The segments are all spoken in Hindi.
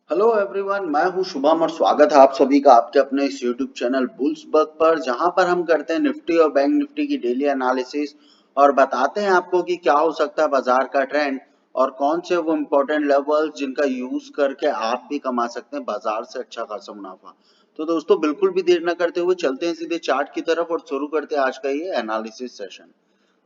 हेलो एवरीवन, मैं हूं शुभम और स्वागत है आप सभी का आपके अपने इस यूट्यूब चैनल बुल्स बग पर, जहां पर हम करते हैं निफ्टी और बैंक निफ्टी की डेली एनालिसिस और बताते हैं आपको कि क्या हो सकता है बाजार का ट्रेंड और कौन से वो इम्पोर्टेंट लेवल्स जिनका यूज करके आप भी कमा सकते हैं बाजार से अच्छा खासा मुनाफा। तो दोस्तों बिल्कुल भी देर न करते हुए चलते हैं सीधे चार्ट की तरफ और शुरू करते हैं आज का ये एनालिसिस सेशन।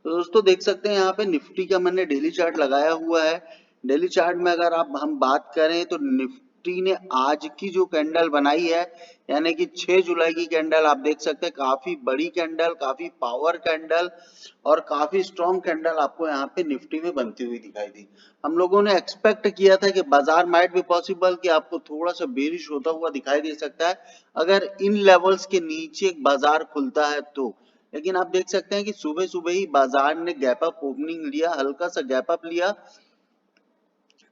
तो दोस्तों देख सकते हैं यहाँ पे निफ्टी का मैंने डेली चार्ट लगाया हुआ है। डेली चार्ट में अगर आप हम बात करें तो निफ्टी ने आज की जो कैंडल बनाई है, यानी कि 6 जुलाई की कैंडल, आप देख सकते हैं काफी बड़ी कैंडल, काफी पावर कैंडल और काफी स्ट्रॉन्ग कैंडल आपको यहाँ पे निफ्टी में बनती हुई दिखाई दी। हम लोगों ने एक्सपेक्ट किया था कि बाजार माइट भी पॉसिबल कि आपको थोड़ा सा बेरिश होता हुआ दिखाई दे सकता है अगर इन लेवल्स के नीचे बाजार खुलता है तो। लेकिन आप देख सकते हैं कि सुबह सुबह ही बाजार ने गैप अप ओपनिंग लिया, हल्का सा गैप अप लिया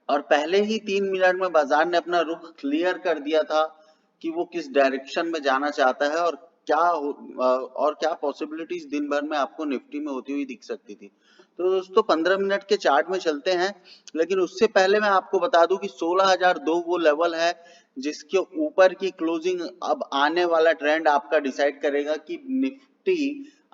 और पहले ही 3 मिनट में बाजार ने अपना रुख क्लियर कर दिया था कि वो किस डायरेक्शन में जाना चाहता है और क्या पॉसिबिलिटीज दिन भर में आपको निफ्टी में होती हुई दिख सकती थी। तो दोस्तों 15 मिनट के चार्ट में चलते हैं, लेकिन उससे पहले मैं आपको बता दूं कि 16,002 वो लेवल है जिसके ऊपर की क्लोजिंग अब आने वाला ट्रेंड आपका डिसाइड करेगा कि निफ्टी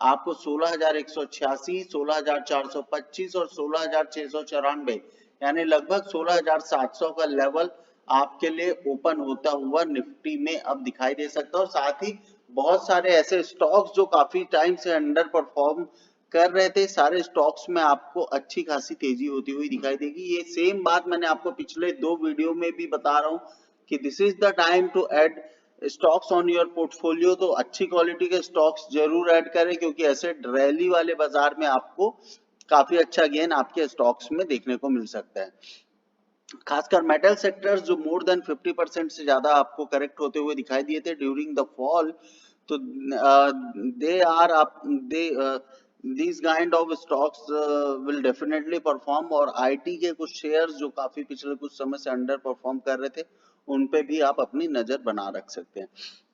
आपको 16,186, 16,425 और 16,694 यानी लगभग 16,700 का लेवल आपके लिए ओपन होता हुआ निफ्टी में अब दिखाई दे सकता है। और साथ ही बहुत सारे ऐसे स्टॉक्स जो काफी टाइम से अंडर परफॉर्म कर रहे थे, सारे स्टॉक्स में आपको अच्छी खासी तेजी होती हुई दिखाई देगी। ये सेम बात मैंने आपको पिछले 2 वीडियो में भी बता रहा हूँ कि this is the time to add stocks on your portfolio. तो अच्छी क्वालिटी के स्टॉक्स जरूर ऐड करें क्योंकि ऐसे रैली वाले बाजार में आपको काफी अच्छा गेन आपके स्टॉक्स में देखने को मिल सकता है। खासकर मेटल सेक्टर्स जो मोर देन 50% से ज्यादा आपको करेक्ट होते हुए दिखाई दिए थे ड्यूरिंग द फॉल, तो दे आर आप दे these kind of stocks will definitely perform। और आईटी के कुछ शेयर्स जो काफी पिछले कुछ समय से अंडर परफॉर्म कर रहे थे, उन पे भी आप अपनी नजर बना रख सकते हैं।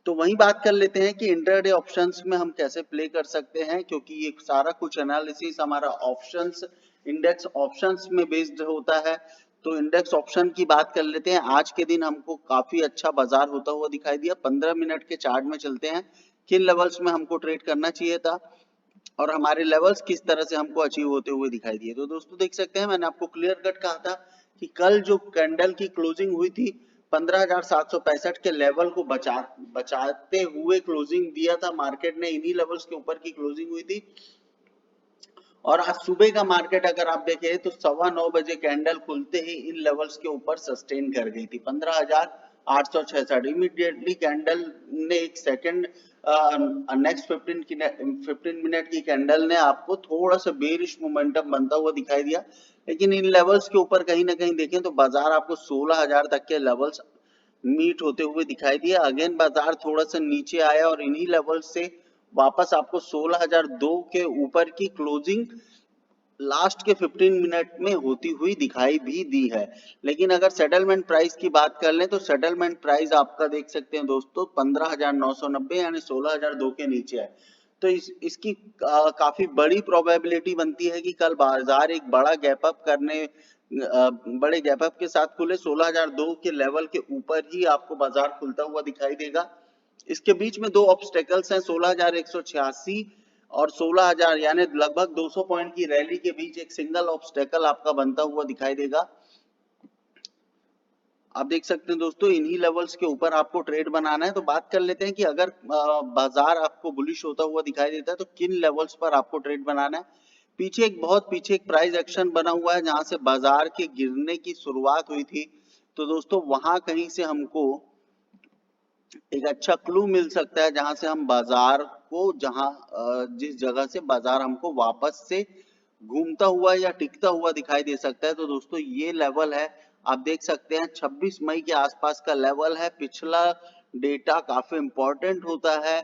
तो वही बात कर लेते हैं कि इंटरडे ऑप्शंस में हम कैसे प्ले कर सकते हैं, क्योंकि ये सारा कुछ एनालिसिस हमारा ऑप्शंस इंडेक्स ऑप्शंस में बेस्ड होता है। तो इंडेक्स ऑप्शन की बात कर लेते हैं। आज के दिन हमको काफी अच्छा बाजार होता हुआ दिखाई दिया। 15 मिनट के चार्ट में चलते हैं, किन लेवल्स में हमको ट्रेड करना चाहिए था और हमारे लेवल्स किस तरह से हमको अचीव होते हुए दिखाई दिए। तो दोस्तों देख सकते हैं, मैंने आपको क्लियर कट कहा था कि कल जो कैंडल की क्लोजिंग हुई थी 15,765 के लेवल को बचाते हुए क्लोजिंग दिया था मार्केट ने, इन्हीं लेवल्स के ऊपर की क्लोजिंग हुई थी। और आज सुबह का मार्केट अगर आप देखें तो 9:15 बजे कैंडल खुलते ही इन लेवल्स के ऊपर सस्टेन कर गई थी 15,866। इमीडिएटली कैंडल ने एक सेकंड नेक्स्ट 15 मिनट की कैंडल ने आपको थोड़ा सा बेरिश मोमेंटम बनता हुआ दिखाई दिया। लेकिन इन लेवल्स के ऊपर कहीं ना कहीं देखें तो बाजार आपको 16,000 तक के लेवल्स मीट होते हुए दिखाई दिया। अगेन बाजार थोड़ा सा नीचे आया और इन्हीं लेवल से वापस आपको 16,002 के ऊपर की क्लोजिंग लास्ट के 15 मिनट में होती हुई दिखाई भी दी है। लेकिन अगर सेटलमेंट प्राइस की बात कर लें तो सेटलमेंट प्राइस आपका देख सकते हैं दोस्तों 15,990 यानी 16,002 के नीचे है। तो इसकी काफी बड़ी प्रोबेबिलिटी बनती है कि कल बाजार एक बड़ा गैप अप बड़े गैप अप के साथ खुले 16,002 के लेवल के ऊपर ही आपको बाजार खुलता हुआ दिखाई देगा। इसके बीच में दो ऑब्स्टेकल्स हैं, 16,186 और 16,000 यानी लगभग 200 पॉइंट की रैली के बीच एक सिंगल ऑब्स्टेकल आपका बनता हुआ दिखाई देगा। आप देख सकते हैं दोस्तों, इन्हीं लेवल्स के ऊपर आपको ट्रेड बनाना है। तो बात कर लेते हैं कि अगर बाजार आपको बुलिश होता हुआ दिखाई देता है तो किन लेवल्स पर आपको ट्रेड बनाना है। पीछे एक प्राइस एक्शन बना हुआ है जहां से बाजार के गिरने की शुरुआत हुई थी। तो दोस्तों वहां कहीं से हमको एक अच्छा क्लू मिल सकता है जहां से हम बाजार को जिस जगह से बाजार हमको वापस से घूमता हुआ या टिकता हुआ दिखाई दे सकता है। तो दोस्तों ये लेवल है, आप देख सकते हैं 26 मई के आसपास का लेवल है। पिछला डेटा काफी इंपॉर्टेंट होता है।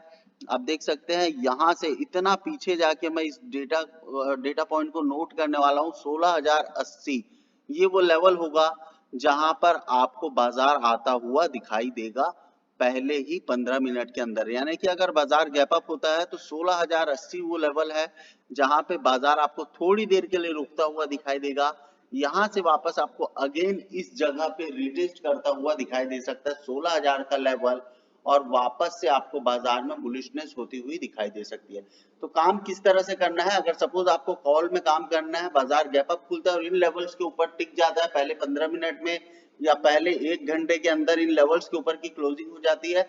आप देख सकते हैं यहां से इतना पीछे जाके मैं इस डेटा पॉइंट को नोट करने वाला हूं, 16,080 ये वो लेवल होगा जहां पर आपको बाजार आता हुआ दिखाई देगा पहले ही 15 मिनट के अंदर। यानी कि अगर बाजार गैप अप होता है तो 16,080 वो लेवल है जहां पे बाजार आपको थोड़ी देर के लिए रुकता हुआ दिखाई देगा। यहाँ से वापस आपको अगेन इस जगह पे रिटेस्ट करता हुआ दिखाई दे सकता है 16,000 का लेवल, और वापस से आपको बाजार में बुलिशनेस होती हुई दिखाई दे सकती है। तो काम किस तरह से करना है, अगर सपोज आपको कॉल में काम करना है, बाजार गैप अप खुलता है और इन लेवल्स के ऊपर टिक जाता है पहले 15 मिनट में या पहले 1 घंटे के अंदर इन लेवल्स के ऊपर की क्लोजिंग हो जाती है,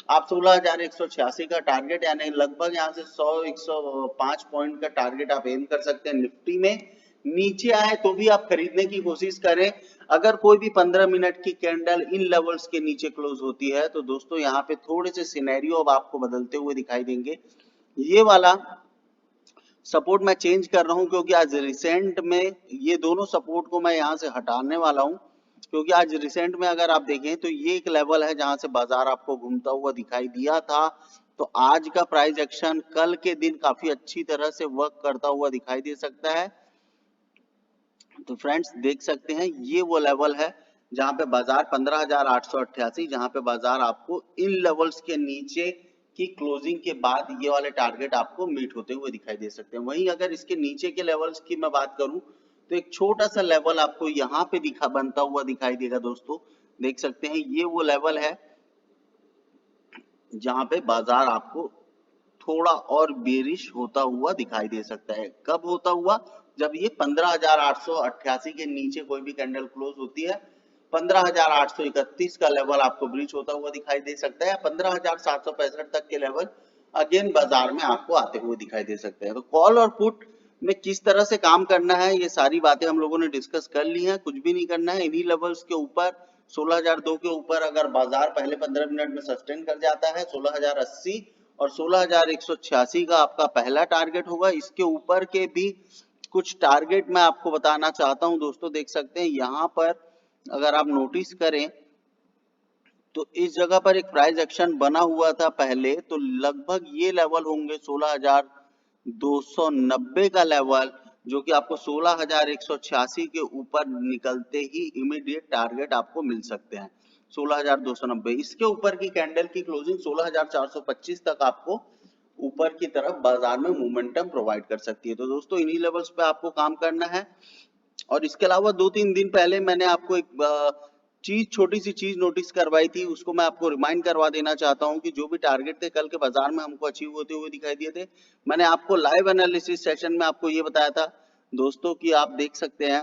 आप 16,186 का टारगेट यानी लगभग यहाँ से 100-105 पॉइंट का टारगेट आप एम कर सकते हैं निफ्टी में। नीचे आए तो भी आप खरीदने की कोशिश करें। अगर कोई भी 15 मिनट की कैंडल इन लेवल्स के नीचे क्लोज होती है तो दोस्तों यहाँ पे थोड़े से सिनेरियो अब आपको बदलते हुए दिखाई देंगे। ये वाला सपोर्ट मैं चेंज कर रहा हूं क्योंकि आज रिसेंट में ये दोनों सपोर्ट को मैं यहाँ से हटाने वाला हूं, क्योंकि आज रिसेंट में अगर आप देखें तो ये एक लेवल है जहां से बाजार आपको घूमता हुआ दिखाई दिया था। तो आज का प्राइस एक्शन कल के दिन काफी अच्छी तरह से वर्क करता हुआ दिखाई दे सकता है। तो फ्रेंड्स देख सकते हैं ये वो लेवल है जहां पे बाजार 15,888, जहां पे बाजार आपको इन लेवल्स के नीचे की क्लोजिंग के बाद ये वाले टारगेट आपको मीट होते हुए दिखाई दे सकते हैं। वहीं अगर इसके नीचे के लेवल्स की मैं बात करूं तो एक छोटा सा लेवल आपको यहाँ पे बनता हुआ दिखाई देगा दोस्तों। देख सकते हैं ये वो लेवल है जहां पे बाजार आपको थोड़ा और बेरिश होता हुआ दिखाई दे सकता है। कब होता हुआ, जब ये 15,888 के नीचे कोई भी कैंडल क्लोज होती है, 15,831 का लेवल आपको ब्रीच होता हुआ दिखाई दे सकता है, 15,765 तक के लेवल अगेन बाजार में आपको आते हुए दिखाई दे सकते हैं। तो कॉल और पुट में किस तरह से काम करना है ये सारी बातें हम लोगों ने डिस्कस कर ली हैं। कुछ भी नहीं करना है, इन्हीं लेवल्स के ऊपर 16,002 के ऊपर अगर बाजार पहले 15 मिनट में सस्टेन कर जाता है 16,080 और 16,186 का आपका पहला टारगेट होगा। इसके ऊपर के भी कुछ टारगेट मैं आपको बताना चाहता हूं दोस्तों। देख सकते हैं यहाँ पर अगर आप नोटिस करें तो इस जगह पर एक प्राइस एक्शन बना हुआ था पहले, तो लगभग ये लेवल होंगे 16,290 का लेवल, जो कि आपको 16,186 के ऊपर निकलते ही इमीडिएट टारगेट आपको मिल सकते हैं 16,290। इसके ऊपर की कैंडल की क्लोजिंग 16,425 तक आपको ऊपर की तरफ बाजार में मोमेंटम प्रोवाइड कर सकती है। तो दोस्तों इन्हीं लेवल्स पे आपको काम करना है। और इसके अलावा 2-3 दिन पहले मैंने आपको एक छोटी सी चीज नोटिस करवाई थी, उसको मैं आपको रिमाइंड करवा देना चाहता हूं कि जो भी टारगेट थे कल के बाजार में हमको अचीव होते हुए दिखाई दिए थे। मैंने आपको लाइव एनालिसिस सेशन में आपको ये बताया था दोस्तों कि आप देख सकते हैं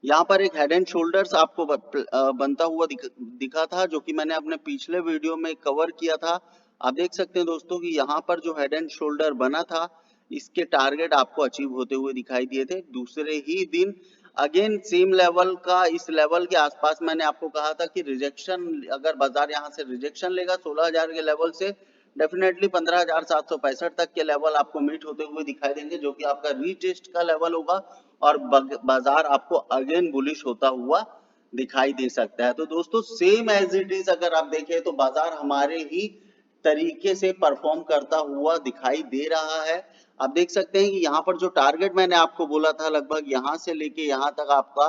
यहाँ पर एक हेड एंड शोल्डर्स आपको बनता हुआ दिखा था, जो कि मैंने अपने पिछले वीडियो में कवर किया था। आप देख सकते हैं दोस्तों कि यहाँ पर जो हेड एंड शोल्डर बना था इसके टारगेट आपको अचीव होते हुए दिखाई दिए थे। दूसरे ही दिन अगेन सेम लेवल का इस लेवल के आसपास मैंने आपको कहा था कि रिजेक्शन, अगर बाजार यहाँ से रिजेक्शन लेगा 16,000 के लेवल से, डेफिनेटली 15,765 तक के लेवल आपको मीट होते हुए दिखाई देंगे, जो कि आपका रीटेस्ट का लेवल होगा और बाजार आपको अगेन बुलिश होता हुआ दिखाई दे सकता है। तो दोस्तों सेम एज इट इज अगर आप देखें तो बाजार हमारे ही तरीके से परफॉर्म करता हुआ दिखाई दे रहा है। आप देख सकते हैं कि यहाँ पर जो टारगेट मैंने आपको बोला था लगभग यहाँ से लेके यहाँ तक आपका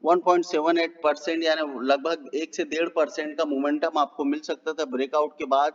1.78% यानी लगभग 1 से 1.5% का मोमेंटम आपको मिल सकता था ब्रेकआउट के बाद।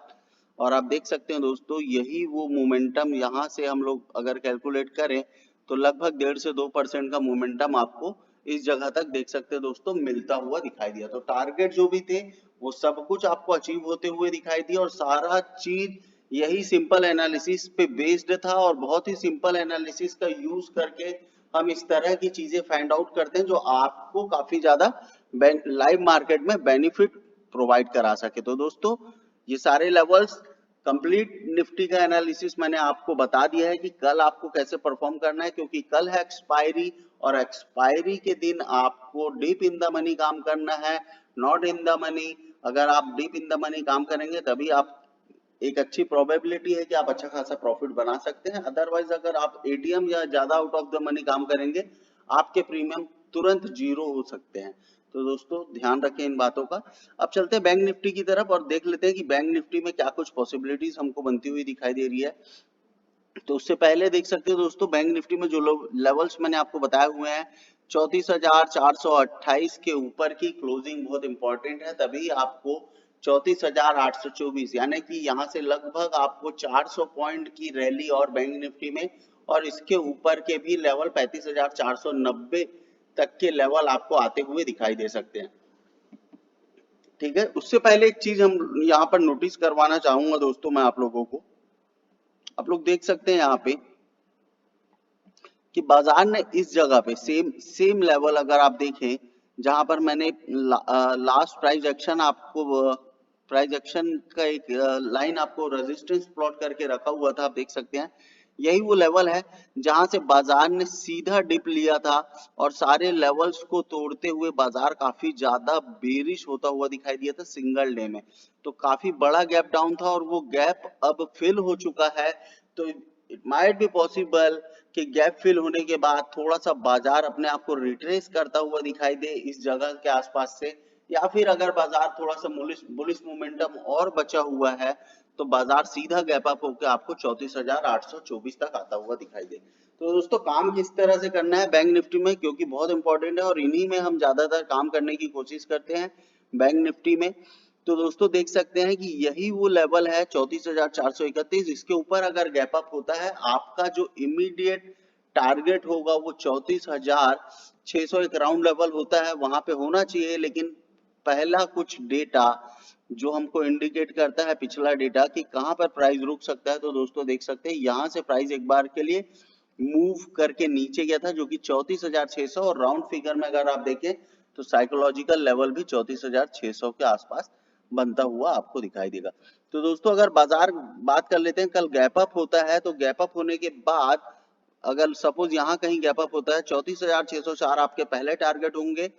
और आप देख सकते हैं दोस्तों यही वो मोमेंटम यहाँ से हम लोग अगर कैलकुलेट करें तो लगभग 1.5 से 2% का मोमेंटम आपको इस जगह तक देख सकते हैं दोस्तों मिलता हुआ दिखाई दिया। तो टारगेट जो भी थे वो सब कुछ आपको अचीव होते हुए दिखाई दिया और सारा चीज यही सिंपल एनालिसिस पे बेस्ड था और बहुत ही सिंपल एनालिसिस का यूज करके हम इस तरह की चीजें फाइंड आउट करते हैं जो आपको काफी ज्यादा लाइव मार्केट में बेनिफिट प्रोवाइड करा सके। तो दोस्तों ये सारे लेवल्स कंप्लीट निफ्टी का एनालिसिस मैंने आपको बता दिया है कि कल आपको कैसे परफॉर्म करना है, क्योंकि कल है एक्सपायरी और एक्सपायरी के दिन आपको डीप इन द मनी काम करना है, नॉट इन द मनी। अगर आप डीप इन द मनी काम करेंगे तभी आप एक अच्छी प्रोबेबिलिटी है कि आप अच्छा खासा प्रॉफिट बना सकते हैं। अदरवाइज अगर आप एटीएम या ज्यादा आउट ऑफ द मनी काम करेंगे आपके प्रीमियम तुरंत जीरो हो सकते हैं। तो दोस्तों ध्यान रखें इन बातों का। अब चलते हैं बैंक निफ्टी की तरफ और देख लेते हैं कि बैंक निफ्टी में क्या कुछ पॉसिबिलिटीज हमको बनती हुई दिखाई दे रही है। तो उससे पहले देख सकते हो दोस्तों बैंक निफ्टी में जो लेवल्स मैंने आपको बताए हुए हैं 34,428 के ऊपर की क्लोजिंग बहुत इंपॉर्टेंट है, तभी आपको 34,824 यानी कि यहाँ से लगभग आपको 400 पॉइंट की रैली और बैंक निफ्टी में और इसके ऊपर के भी लेवल 35,490 तक के लेवल आपको आते हुए दिखाई दे सकते हैं। ठीक है, उससे पहले एक चीज हम यहाँ पर नोटिस करवाना चाहूंगा दोस्तों मैं आप लोगों को। आप लोग देख सकते हैं यहाँ पे कि बाजार ने इस जगह पे सेम सेम लेवल अगर आप देखें, जहां पर मैंने लास्ट प्राइस एक्शन आपको प्राइस एक्शन का एक लाइन आपको रेजिस्टेंस प्लॉट करके रखा हुआ था, आप देख सकते हैं यही वो लेवल है जहां से बाजार ने सीधा डिप लिया था और सारे लेवल्स को तोड़ते हुए बाजार काफी ज्यादा बेरिश होता हुआ दिखाई दिया था सिंगल डे में। तो काफी बड़ा गैप डाउन था और वो गैप अब फिल हो चुका है। तो इट माइट बी पॉसिबल कि गैप फिल होने के बाद थोड़ा सा बाजार अपने आप को रिट्रेस करता हुआ दिखाई दे इस जगह के आसपास से, या फिर अगर बाजार थोड़ा सा बुलिश मोमेंटम और बचा हुआ है तो बाजार सीधा गैप अप होकर आपको 34,824 तक आता हुआ दिखाई दे। तो दोस्तों काम किस तरह से करना है बैंक निफ्टी में, क्योंकि बहुत इंपॉर्टेंट है और इन्हीं में हम ज्यादातर काम करने की कोशिश करते हैं बैंक निफ्टी में। तो दोस्तों देख सकते हैं कि यही वो लेवल है 34,431। इसके ऊपर अगर गैप अप होता है आपका जो इमीडिएट टारगेट होगा वो 34,600 एक राउंड लेवल होता है, वहां पे होना चाहिए। लेकिन पहला कुछ डेटा जो हमको इंडिकेट करता है, पिछला डेटा कि कहां पर प्राइस रुक सकता है, तो दोस्तों देख सकते हैं यहां से प्राइस एक बार के लिए मूव करके नीचे गया था जो कि 34,600, और राउंड फिगर में अगर आप देखें तो साइकोलॉजिकल लेवल भी 34,600 के आसपास बनता हुआ आपको दिखाई देगा। तो दोस्तों अगर बाजार बात कर लेते हैं, कल गैप अप होता है तो गैप अप होने के बाद अगर सपोज यहाँ कहीं गैप अप होता है 34,604 आपके पहले टारगेट होंगे।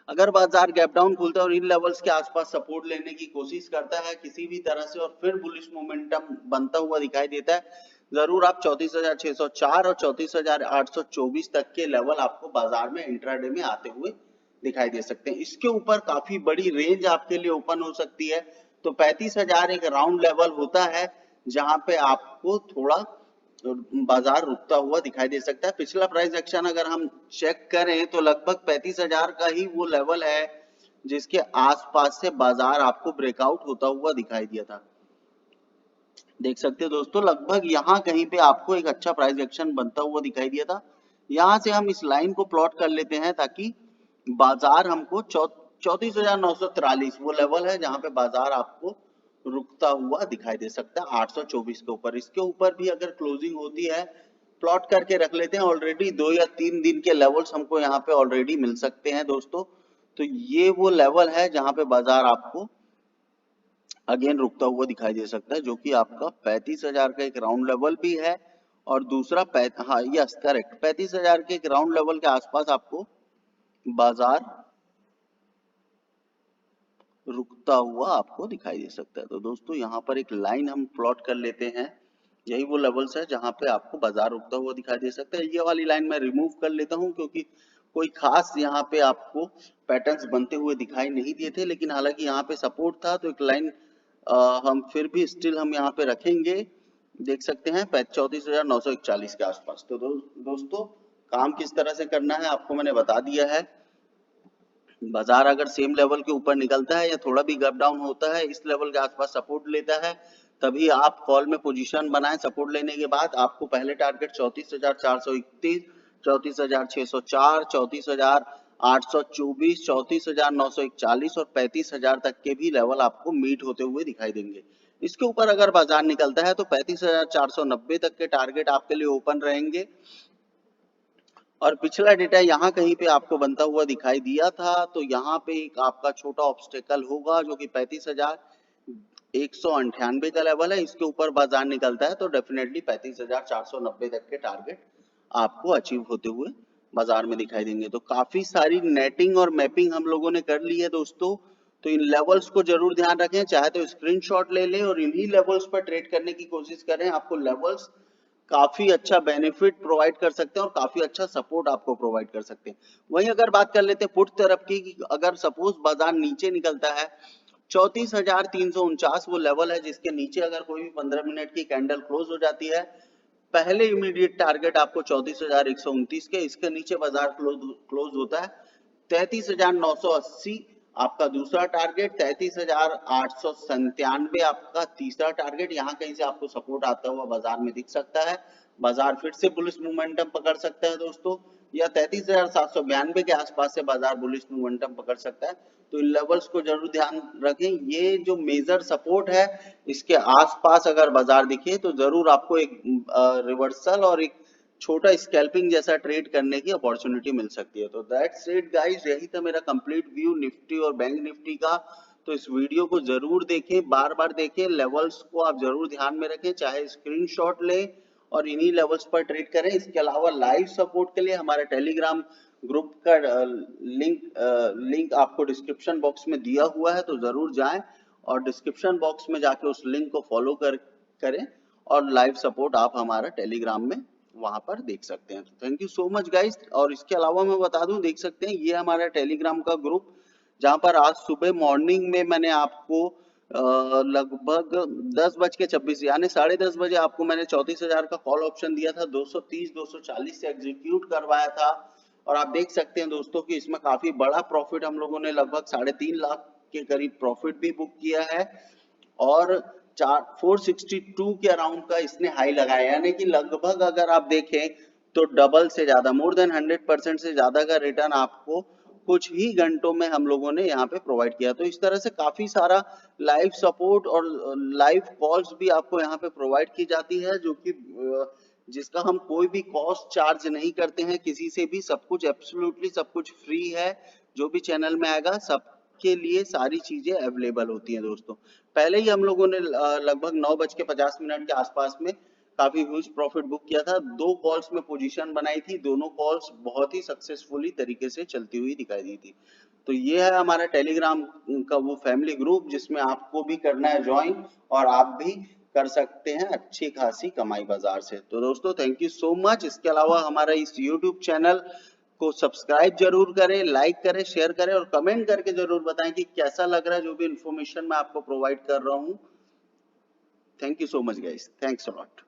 अगर बाजार गैप डाउन खुलता है और इन लेवल्स के आसपास सपोर्ट लेने की कोशिश करता है किसी भी तरह से और फिर बुलिश मोमेंटम बनता हुआ दिखाई देता है, जरूर आप 34,604 और 34,824 तक के लेवल आपको बाजार में इंट्राडे में आते हुए दिखाई दे सकते हैं। इसके ऊपर काफी बड़ी रेंज आपके लिए ओपन हो सकती है। तो 35,000 एक राउंड लेवल होता है जहां पे आपको थोड़ा बाजार रुकता हुआ दिखाई दे सकता है। पिछला प्राइस एक्शन अगर हम चेक करें तो लगभग 35,000 का ही वो लेवल है जिसके आसपास से बाजार आपको ब्रेकआउट होता हुआ दिखाई दिया था। देख सकते हो दोस्तों लगभग यहाँ कहीं पे आपको एक अच्छा प्राइस एक्शन बनता हुआ दिखाई दिया था। यहाँ से हम इस लाइन को प्लॉट कर लेते हैं ताकि बाजार हमको 34,943 वो लेवल है जहां पे बाजार आपको रुकता हुआ दिखाई दे सकता है 824 के ऊपर। इसके ऊपर भी अगर क्लोजिंग होती है प्लॉट करके रख लेते हैं, ऑलरेडी 2 या 3 दिन के लेवल्स हमको यहाँ पे ऑलरेडी मिल सकते हैं दोस्तों। तो ये वो लेवल है जहां पे बाजार आपको अगेन रुकता हुआ दिखाई दे सकता है, जो कि आपका 35,000 का एक राउंड लेवल भी है और दूसरा हाँ यस करेक्ट 35,000 के एक राउंड लेवल के आसपास आपको बाजार रुकता हुआ आपको दिखाई दे सकता है। तो दोस्तों यहाँ पर एक लाइन हम प्लॉट कर लेते हैं, यही वो लेवल्स है जहां पे आपको बाजार रुकता हुआ दिखाई दे सकता है। ये वाली लाइन मैं रिमूव कर लेता हूं क्योंकि कोई खास यहाँ पे आपको पैटर्न्स बनते हुए दिखाई नहीं दिए थे, लेकिन हालांकि यहाँ पे सपोर्ट था तो एक लाइन हम फिर भी स्टिल हम यहाँ पे रखेंगे। देख सकते हैं 34,941 के आसपास। तो दोस्तों काम किस तरह से करना है आपको मैंने बता दिया है। बाजार अगर सेम लेवल के ऊपर निकलता है या थोड़ा भी गैप डाउन होता है इस लेवल के आसपास सपोर्ट लेता है तभी आप कॉल में पोजीशन बनाएं। सपोर्ट लेने के बाद आपको पहले टारगेट 34,431, 34,604, 34,824, 34,941 और 35,000 तक के भी लेवल आपको मीट होते हुए दिखाई देंगे। इसके ऊपर अगर बाजार निकलता है तो 35,490 तक के टारगेट आपके लिए ओपन रहेंगे और पिछला डेटा यहाँ कहीं पे आपको बनता हुआ दिखाई दिया था। तो यहाँ पे एक आपका छोटा ऑब्स्टेकल होगा जो कि 35,198 का लेवल है। इसके ऊपर बाजार निकलता है तो डेफिनेटली 35,490 तक के टारगेट आपको अचीव होते हुए बाजार में दिखाई देंगे। तो काफी सारी नेटिंग और मैपिंग हम लोगों ने कर ली है दोस्तों। तो इन लेवल्स को जरूर ध्यान रखें, चाहे तो स्क्रीनशॉट ले लें और इन्हीं लेवल्स पर ट्रेड करने की कोशिश करें। आपको लेवल्स काफी अच्छा बेनिफिट प्रोवाइड कर सकते हैं और काफी अच्छा सपोर्ट आपको प्रोवाइड कर सकते हैं। वहीं अगर बात कर लेते हैं पुट तरफ की, अगर सपोज बाजार नीचे निकलता है 34,349 वो लेवल है जिसके नीचे अगर कोई भी 15 मिनट की कैंडल क्लोज हो जाती है, पहले इमीडिएट टारगेट आपको 34,129 के, इसके नीचे बाजार क्लोज होता है 33,980 आपका दूसरा टारगेट 33,897, आपका तीसरा टारगेट। यहाँ कहीं से आपको सपोर्ट आता हुआ बाजार में दिख सकता है। बाजार फिर से बुलिश मोमेंटम पकड़ सकता है दोस्तों, या 33,792 के आसपास से बाजार बुलिश मोमेंटम पकड़ सकता है। तो इन लेवल्स को जरूर ध्यान रखें। ये जो मेजर सपोर्ट है, इसके आसपास अगर बाजार दिखे तो जरूर आपको एक रिवर्सल और एक छोटा स्कैल्पिंग जैसा ट्रेड करने की अपॉर्चुनिटी मिल सकती है। तो दैट्स इट गाइस, यही था मेरा कंप्लीट व्यू निफ्टी और बैंक निफ्टी का। तो इस वीडियो को जरूर देखें, बार बार देखें, लेवल्स को आप जरूर ध्यान में रखें, चाहे स्क्रीनशॉट लें और इन्हीं लेवल्स पर ट्रेड करें। इसके अलावा लाइव सपोर्ट के लिए हमारे टेलीग्राम ग्रुप का लिंक आपको डिस्क्रिप्शन बॉक्स में दिया हुआ है, तो जरूर जाएं और डिस्क्रिप्शन बॉक्स में जाके उस लिंक को फॉलो करें और लाइव सपोर्ट आप हमारा टेलीग्राम में वहां पर देख सकते हैं। तो thank you so much guys. और इसके अलावा मैं बता दूं, देख सकते हैं ये हमारा टेलीग्राम का ग्रुप, जहां पर आज सुबह मॉर्निंग में मैंने आपको लगभग 10:26 यानी 10:30 बजे आपको मैंने 34,000 का कॉल ऑप्शन दिया था, 230 240 से एग्जीक्यूट करवाया था। और आप देख सकते हैं दोस्तों कि इसमें काफी बड़ा प्रॉफिट हम लोगों ने लगभग 3.5 लाख के करीब प्रॉफिट भी बुक किया है। और 462 के अराउंड का इसने हाई लगाया, यानी कि लगभग अगर आप देखें तो डबल से ज्यादा, मोर देन 100% से ज्यादा का रिटर्न आपको कुछ ही घंटों में हम लोगों ने यहाँ पे प्रोवाइड किया। तो इस तरह से काफी सारा लाइव सपोर्ट और लाइव कॉल्स भी आपको यहाँ पे प्रोवाइड की जाती है, जो कि जिसका हम कोई भी कॉस्ट चार्ज नहीं करते हैं किसी से भी। सब कुछ एब्सोल्युटली सब कुछ फ्री है। जो भी चैनल में आएगा सब के लिए सारी चीजें अवेलेबल होती हैं दोस्तों। पहले ही हम लोगों ने लगभग 9:50 के आसपास में काफी ह्यूज प्रॉफिट बुक किया था। 2 कॉल्स में पोजीशन बनाई थी, दोनों कॉल्स बहुत ही सक्सेसफुली तरीके से चलती हुई दिखाई दी थी। तो ये है हमारा टेलीग्राम का वो फैमिली ग्रुप, जिसमें आपको भी करना है ज्वाइन और आप भी कर सकते हैं अच्छी खासी कमाई बाजार से। तो दोस्तों थैंक यू सो मच। इसके अलावा हमारा इस यूट्यूब चैनल को सब्सक्राइब जरूर करें, लाइक करें, शेयर करें और कमेंट करके जरूर बताएं कि कैसा लग रहा है जो भी इंफॉर्मेशन मैं आपको प्रोवाइड कर रहा हूं। Thank you so much guys, thanks a lot.